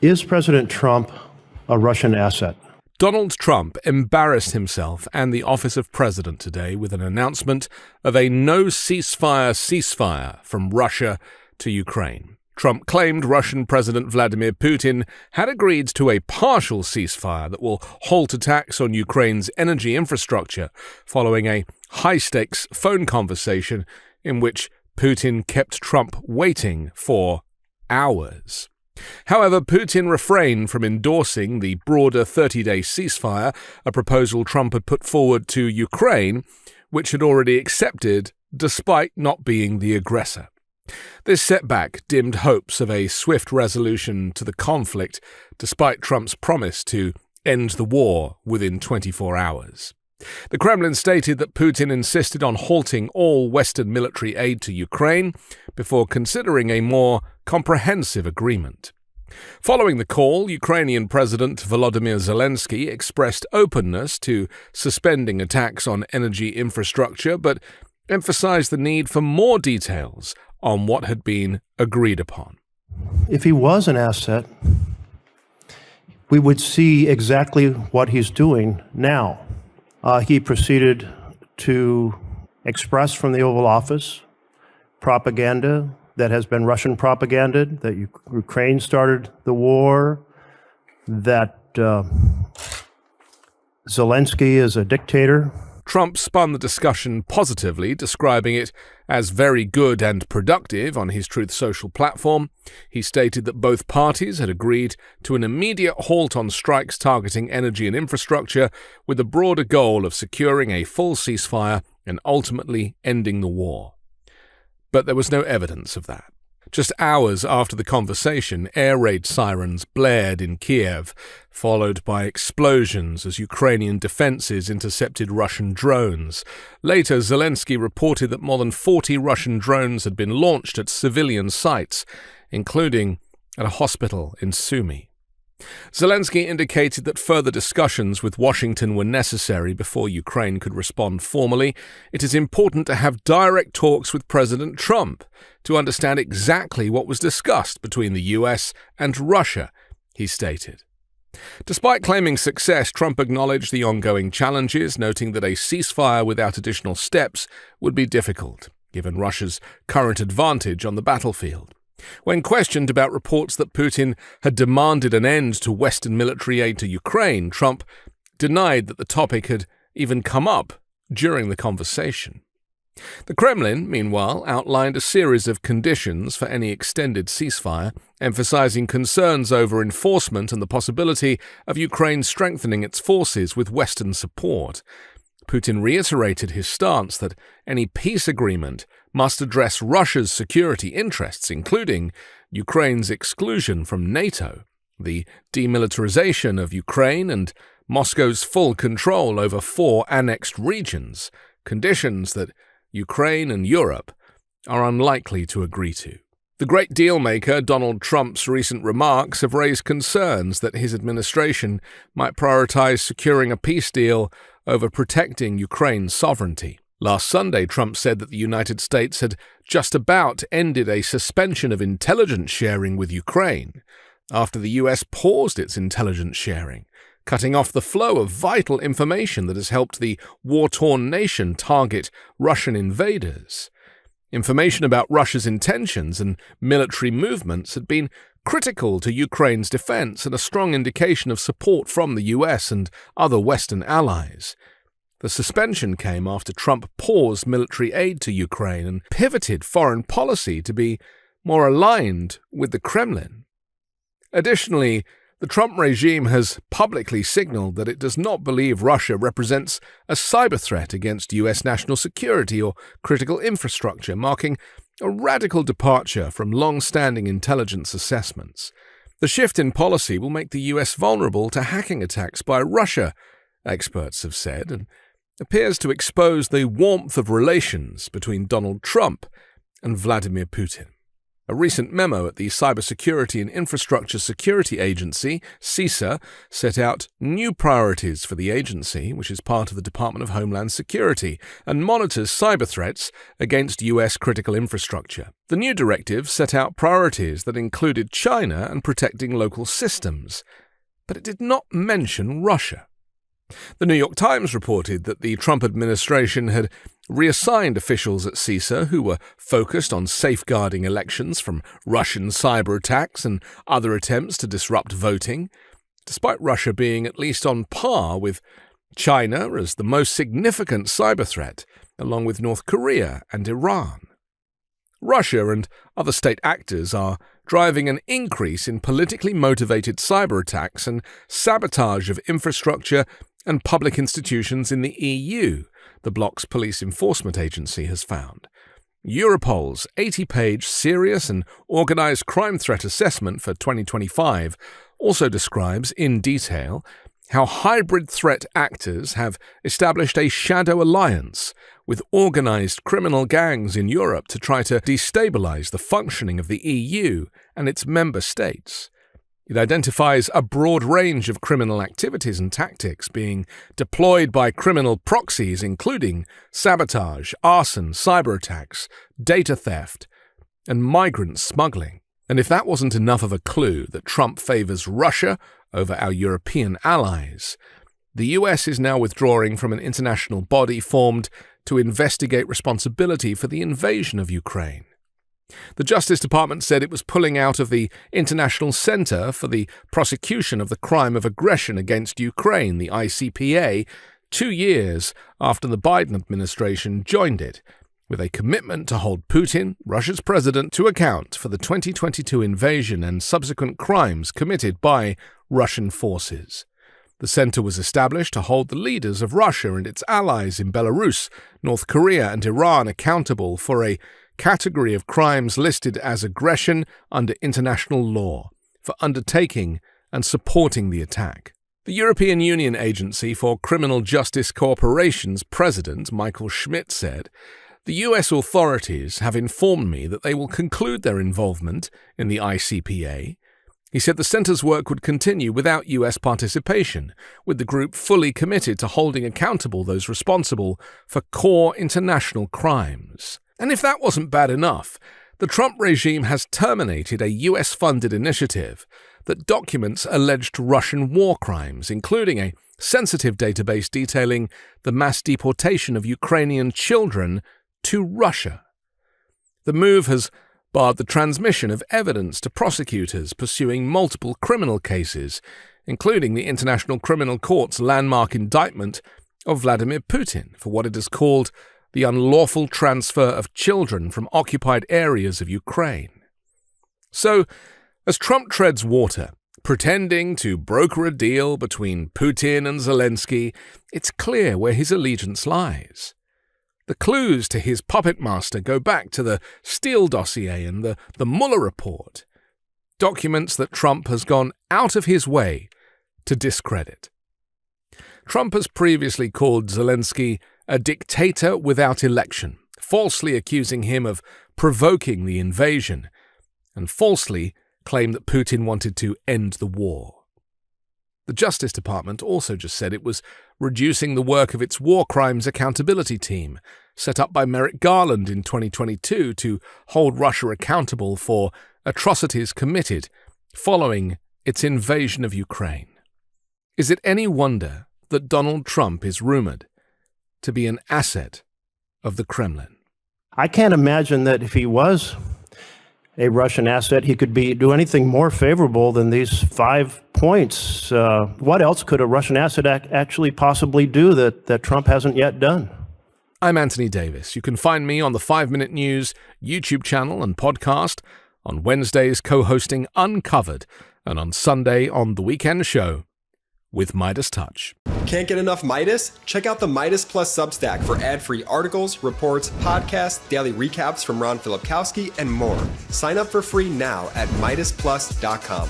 Is President Trump a Russian asset? Donald Trump embarrassed himself and the office of president today with an announcement of a no ceasefire from Russia to Ukraine. Trump claimed Russian President Vladimir Putin had agreed to a partial ceasefire that will halt attacks on Ukraine's energy infrastructure following a high-stakes phone conversation in which Putin kept Trump waiting for hours. However, Putin refrained from endorsing the broader 30-day ceasefire, a proposal Trump had put forward to Ukraine, which had already accepted despite not being the aggressor. This setback dimmed hopes of a swift resolution to the conflict, despite Trump's promise to end the war within 24 hours. The Kremlin stated that Putin insisted on halting all Western military aid to Ukraine before considering a more comprehensive agreement. Following the call, Ukrainian President Volodymyr Zelenskyy expressed openness to suspending attacks on energy infrastructure, but emphasized the need for more details on what had been agreed upon. If he was an asset, we would see exactly what he's doing now. He proceeded to express from the Oval Office propaganda that has been Russian propaganda, that Ukraine started the war, that Zelenskyy is a dictator. Trump spun the discussion positively, describing it as very good and productive on his Truth Social platform. He stated that both parties had agreed to an immediate halt on strikes targeting energy and infrastructure, with a broader goal of securing a full ceasefire and ultimately ending the war. But there was no evidence of that. Just hours after the conversation, air raid sirens blared in Kiev, followed by explosions as Ukrainian defenses intercepted Russian drones. Later, Zelenskyy reported that more than 40 Russian drones had been launched at civilian sites, including at a hospital in Sumy. Zelenskyy indicated that further discussions with Washington were necessary before Ukraine could respond formally. It is important to have direct talks with President Trump to understand exactly what was discussed between the US and Russia, he stated. Despite claiming success, Trump acknowledged the ongoing challenges, noting that a ceasefire without additional steps would be difficult, given Russia's current advantage on the battlefield. When questioned about reports that Putin had demanded an end to Western military aid to Ukraine, Trump denied that the topic had even come up during the conversation. The Kremlin, meanwhile, outlined a series of conditions for any extended ceasefire, emphasizing concerns over enforcement and the possibility of Ukraine strengthening its forces with Western support. Putin reiterated his stance that any peace agreement must address Russia's security interests, including Ukraine's exclusion from NATO, the demilitarization of Ukraine, and Moscow's full control over 4 annexed regions, conditions that Ukraine and Europe are unlikely to agree to. The great dealmaker Donald Trump's recent remarks have raised concerns that his administration might prioritize securing a peace deal over protecting Ukraine's sovereignty. Last Sunday, Trump said that the United States had just about ended a suspension of intelligence sharing with Ukraine after the U.S. paused its intelligence sharing, cutting off the flow of vital information that has helped the war-torn nation target Russian invaders. Information about Russia's intentions and military movements had been critical to Ukraine's defense and a strong indication of support from the US and other Western allies. The suspension came after Trump paused military aid to Ukraine and pivoted foreign policy to be more aligned with the Kremlin. Additionally, the Trump regime has publicly signaled that it does not believe Russia represents a cyber threat against U.S. national security or critical infrastructure, marking a radical departure from long-standing intelligence assessments. The shift in policy will make the U.S. vulnerable to hacking attacks by Russia, experts have said, and appears to expose the warmth of relations between Donald Trump and Vladimir Putin. A recent memo at the Cybersecurity and Infrastructure Security Agency, CISA, set out new priorities for the agency, which is part of the Department of Homeland Security, and monitors cyber threats against U.S. critical infrastructure. The new directive set out priorities that included China and protecting local systems, but it did not mention Russia. The New York Times reported that the Trump administration had reassigned officials at CISA who were focused on safeguarding elections from Russian cyber attacks and other attempts to disrupt voting, despite Russia being at least on par with China as the most significant cyber threat, along with North Korea and Iran. Russia and other state actors are driving an increase in politically motivated cyber attacks and sabotage of infrastructure and public institutions in the EU, the bloc's police enforcement agency has found. Europol's 80-page serious and organized crime threat assessment for 2025 also describes in detail how hybrid threat actors have established a shadow alliance with organized criminal gangs in Europe to try to destabilize the functioning of the EU and its member states. It identifies a broad range of criminal activities and tactics being deployed by criminal proxies, including sabotage, arson, cyber attacks, data theft, and migrant smuggling. And if that wasn't enough of a clue that Trump favors Russia over our European allies, the US is now withdrawing from an international body formed to investigate responsibility for the invasion of Ukraine. The Justice Department said it was pulling out of the International Center for the Prosecution of the Crime of Aggression against Ukraine, the ICPA, 2 years after the Biden administration joined it, with a commitment to hold Putin, Russia's president, to account for the 2022 invasion and subsequent crimes committed by Russian forces. The center was established to hold the leaders of Russia and its allies in Belarus, North Korea, and Iran accountable for a category of crimes listed as aggression under international law, for undertaking and supporting the attack. The European Union Agency for Criminal Justice Cooperation's president, Michael Schmidt, said, "The US authorities have informed me that they will conclude their involvement in the ICPA." He said the center's work would continue without US participation, with the group fully committed to holding accountable those responsible for core international crimes. And if that wasn't bad enough, the Trump regime has terminated a US-funded initiative that documents alleged Russian war crimes, including a sensitive database detailing the mass deportation of Ukrainian children to Russia. The move has barred the transmission of evidence to prosecutors pursuing multiple criminal cases, including the International Criminal Court's landmark indictment of Vladimir Putin for what it has called the unlawful transfer of children from occupied areas of Ukraine. So, as Trump treads water, pretending to broker a deal between Putin and Zelenskyy, it's clear where his allegiance lies. The clues to his puppet master go back to the Steele dossier and the Mueller report, documents that Trump has gone out of his way to discredit. Trump has previously called Zelenskyy a dictator without election, falsely accusing him of provoking the invasion, and falsely claimed that Putin wanted to end the war. The Justice Department also just said it was reducing the work of its War Crimes Accountability Team, set up by Merrick Garland in 2022 to hold Russia accountable for atrocities committed following its invasion of Ukraine. Is it any wonder that Donald Trump is rumored to be an asset of the Kremlin? I can't imagine that if he was a Russian asset, he could do anything more favorable than these 5 points. What else could a Russian asset actually possibly do that Trump hasn't yet done? I'm Anthony Davis. You can find me on the 5 Minute News YouTube channel and podcast, on Wednesdays co-hosting Uncovered, and on Sunday on The Weekend Show with MeidasTouch. Can't get enough Meidas? Check out the Meidas Plus Substack for ad-free articles, reports, podcasts, daily recaps from Ron Filipkowski, and more. Sign up for free now at MeidasPlus.com.